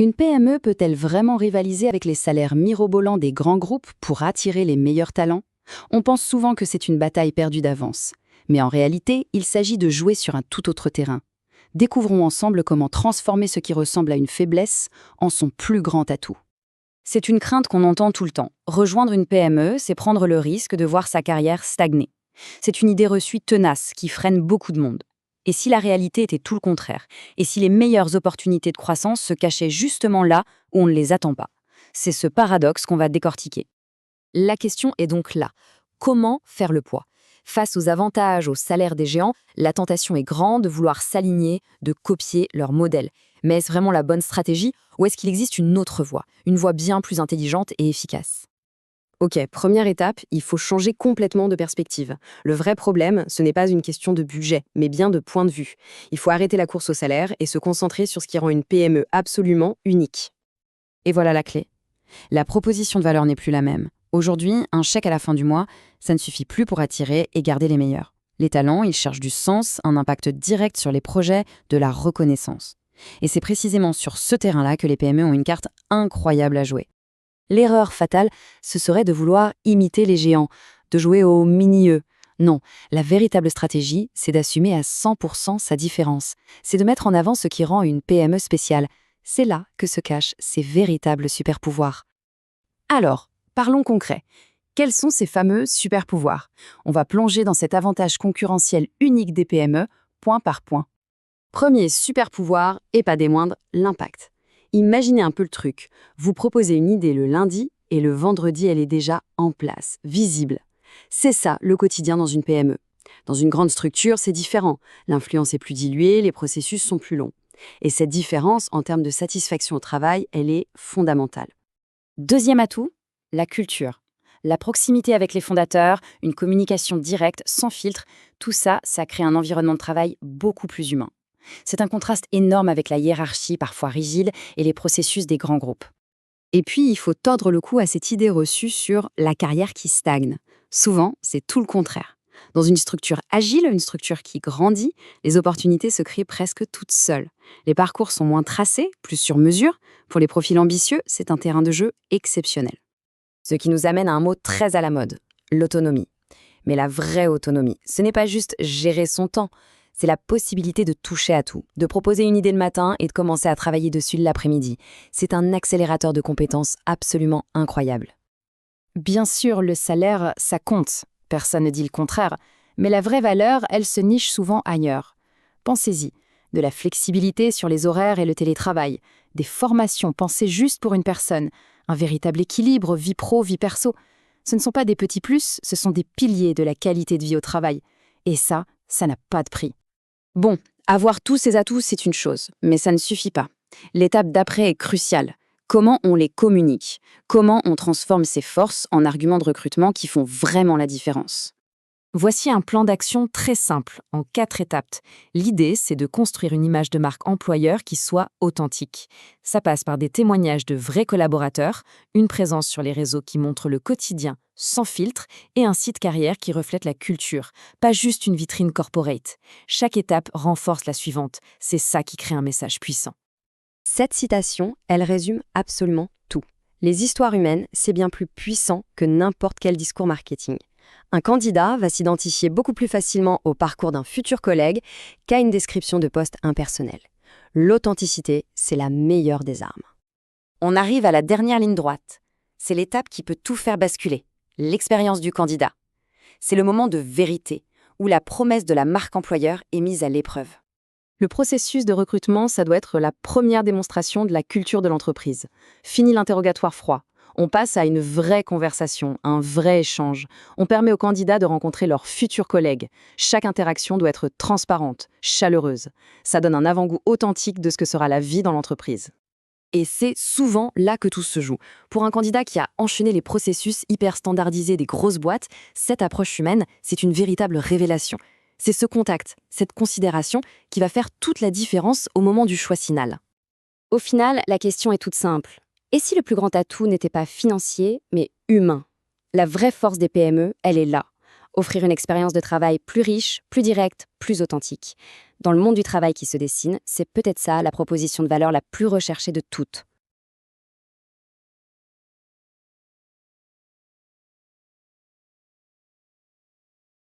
Une PME peut-elle vraiment rivaliser avec les salaires mirobolants des grands groupes pour attirer les meilleurs talents? On pense souvent que c'est une bataille perdue d'avance. Mais en réalité, il s'agit de jouer sur un tout autre terrain. Découvrons ensemble comment transformer ce qui ressemble à une faiblesse en son plus grand atout. C'est une crainte qu'on entend tout le temps. Rejoindre une PME, c'est prendre le risque de voir sa carrière stagner. C'est une idée reçue tenace qui freine beaucoup de monde. Et si la réalité était tout le contraire? Et si les meilleures opportunités de croissance se cachaient justement là où on ne les attend pas? C'est ce paradoxe qu'on va décortiquer. La question est donc là. Comment faire le poids? Face aux avantages, aux salaires des géants, la tentation est grande de vouloir s'aligner, de copier leur modèle. Mais est-ce vraiment la bonne stratégie ou est-ce qu'il existe une autre voie, une voie bien plus intelligente et efficace? Ok, première étape, il faut changer complètement de perspective. Le vrai problème, ce n'est pas une question de budget, mais bien de point de vue. Il faut arrêter la course au salaire et se concentrer sur ce qui rend une PME absolument unique. Et voilà la clé. La proposition de valeur n'est plus la même. Aujourd'hui, un chèque à la fin du mois, ça ne suffit plus pour attirer et garder les meilleurs. Les talents, ils cherchent du sens, un impact direct sur les projets, de la reconnaissance. Et c'est précisément sur ce terrain-là que les PME ont une carte incroyable à jouer. L'erreur fatale, ce serait de vouloir imiter les géants, de jouer au mini-eux. Non, la véritable stratégie, c'est d'assumer à 100% sa différence. C'est de mettre en avant ce qui rend une PME spéciale. C'est là que se cachent ses véritables super-pouvoirs. Alors, parlons concret. Quels sont ces fameux super-pouvoirs? On va plonger dans cet avantage concurrentiel unique des PME, point par point. Premier super-pouvoir, et pas des moindres, l'impact. Imaginez un peu le truc. Vous proposez une idée le lundi et le vendredi, elle est déjà en place, visible. C'est ça, le quotidien dans une PME. Dans une grande structure, c'est différent. L'influence est plus diluée, les processus sont plus longs. Et cette différence, en termes de satisfaction au travail, elle est fondamentale. Deuxième atout, la culture. La proximité avec les fondateurs, une communication directe, sans filtre, tout ça, ça crée un environnement de travail beaucoup plus humain. C'est un contraste énorme avec la hiérarchie parfois rigide et les processus des grands groupes. Et puis, il faut tordre le cou à cette idée reçue sur la carrière qui stagne. Souvent, c'est tout le contraire. Dans une structure agile, une structure qui grandit, les opportunités se créent presque toutes seules. Les parcours sont moins tracés, plus sur mesure. Pour les profils ambitieux, c'est un terrain de jeu exceptionnel. Ce qui nous amène à un mot très à la mode, l'autonomie. Mais la vraie autonomie, ce n'est pas juste gérer son temps, c'est la possibilité de toucher à tout, de proposer une idée le matin et de commencer à travailler dessus l'après-midi. C'est un accélérateur de compétences absolument incroyable. Bien sûr, le salaire, ça compte. Personne ne dit le contraire. Mais la vraie valeur, elle se niche souvent ailleurs. Pensez-y. De la flexibilité sur les horaires et le télétravail. Des formations pensées juste pour une personne. Un véritable équilibre vie pro, vie perso. Ce ne sont pas des petits plus, ce sont des piliers de la qualité de vie au travail. Et ça n'a pas de prix. Bon, avoir tous ces atouts, c'est une chose, mais ça ne suffit pas. L'étape d'après est cruciale. Comment on les communique? Comment on transforme ces forces en arguments de recrutement qui font vraiment la différence? Voici un plan d'action très simple, en 4 étapes. L'idée, c'est de construire une image de marque employeur qui soit authentique. Ça passe par des témoignages de vrais collaborateurs, une présence sur les réseaux qui montre le quotidien, sans filtre, et un site carrière qui reflète la culture, pas juste une vitrine corporate. Chaque étape renforce la suivante. C'est ça qui crée un message puissant. Cette citation, elle résume absolument tout. Les histoires humaines, c'est bien plus puissant que n'importe quel discours marketing. Un candidat va s'identifier beaucoup plus facilement au parcours d'un futur collègue qu'à une description de poste impersonnelle. L'authenticité, c'est la meilleure des armes. On arrive à la dernière ligne droite. C'est l'étape qui peut tout faire basculer, l'expérience du candidat. C'est le moment de vérité, où la promesse de la marque employeur est mise à l'épreuve. Le processus de recrutement, ça doit être la première démonstration de la culture de l'entreprise. Fini l'interrogatoire froid. On passe à une vraie conversation, un vrai échange. On permet aux candidats de rencontrer leurs futurs collègues. Chaque interaction doit être transparente, chaleureuse. Ça donne un avant-goût authentique de ce que sera la vie dans l'entreprise. Et c'est souvent là que tout se joue. Pour un candidat qui a enchaîné les processus hyper standardisés des grosses boîtes, cette approche humaine, c'est une véritable révélation. C'est ce contact, cette considération qui va faire toute la différence au moment du choix final. Au final, la question est toute simple. Et si le plus grand atout n'était pas financier, mais humain? La vraie force des PME, elle est là. Offrir une expérience de travail plus riche, plus directe, plus authentique. Dans le monde du travail qui se dessine, c'est peut-être ça la proposition de valeur la plus recherchée de toutes.